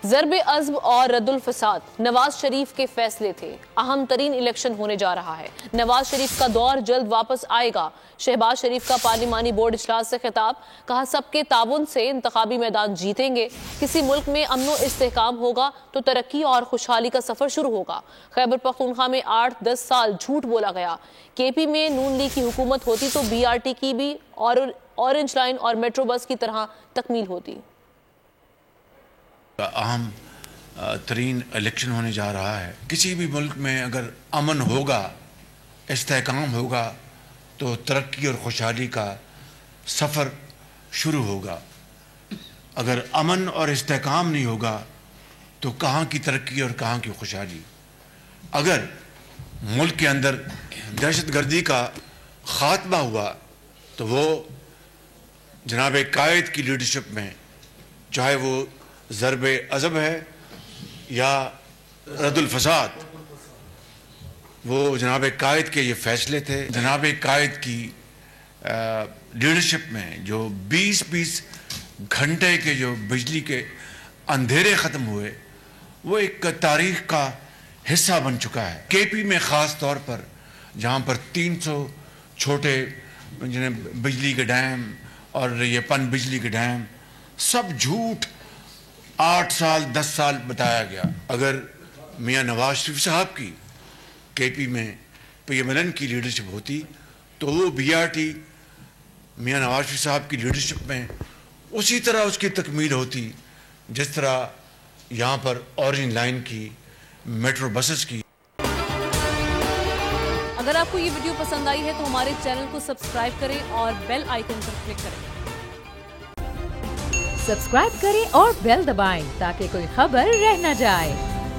ضرب عزم اور رد الفساد نواز شریف کے فیصلے تھے. اہم ترین الیکشن ہونے جا رہا ہے. نواز شریف کا دور جلد واپس آئے گا. شہباز شریف کا پارلیمانی بورڈ اجلاس سے خطاب. کہا سب کے تعاون سے انتخابی میدان جیتیں گے. کسی ملک میں امن و استحکام ہوگا تو ترقی اور خوشحالی کا سفر شروع ہوگا. خیبر پختونخوا میں 8-10 سال جھوٹ بولا گیا. کے پی میں نون لیگ کی حکومت ہوتی تو بی آر ٹی کی بھی اورنج لائن اور میٹرو بس کی طرح تکمیل ہوتی. اہم ترین الیکشن ہونے جا رہا ہے. کسی بھی ملک میں اگر امن ہوگا، استحکام ہوگا تو ترقی اور خوشحالی کا سفر شروع ہوگا. اگر امن اور استحکام نہیں ہوگا تو کہاں کی ترقی اور کہاں کی خوشحالی. اگر ملک کے اندر دہشت گردی کا خاتمہ ہوا تو وہ جناب قائد کی لیڈرشپ میں، چاہے وہ ضرب عزم ہے یا رد الفساد، وہ جناب قائد کے یہ فیصلے تھے. جناب قائد کی لیڈرشپ میں جو 20 گھنٹے کے جو بجلی کے اندھیرے ختم ہوئے، وہ ایک تاریخ کا حصہ بن چکا ہے. کے پی میں خاص طور پر جہاں پر 300 چھوٹے بجلی کے ڈیم اور یہ پن بجلی کے ڈیم، سب جھوٹ 8 سال 10 سال بتایا گیا. اگر میاں نواز شریف صاحب کی کے پی میں پی ایم ایل این کی لیڈرشپ ہوتی تو وہ be are T Mian Nawaz Sharif صاحب کی لیڈرشپ میں اسی طرح اس کی تکمیل ہوتی جس طرح یہاں پر اورنج لائن کی، میٹرو بسز کی. اگر آپ کو یہ ویڈیو پسند آئی ہے تو ہمارے چینل کو سبسکرائب کریں اور بیل آئیکن پر کلک کریں. سبسکرائب کریں اور بیل دبائیں تاکہ کوئی خبر رہ نہ جائے.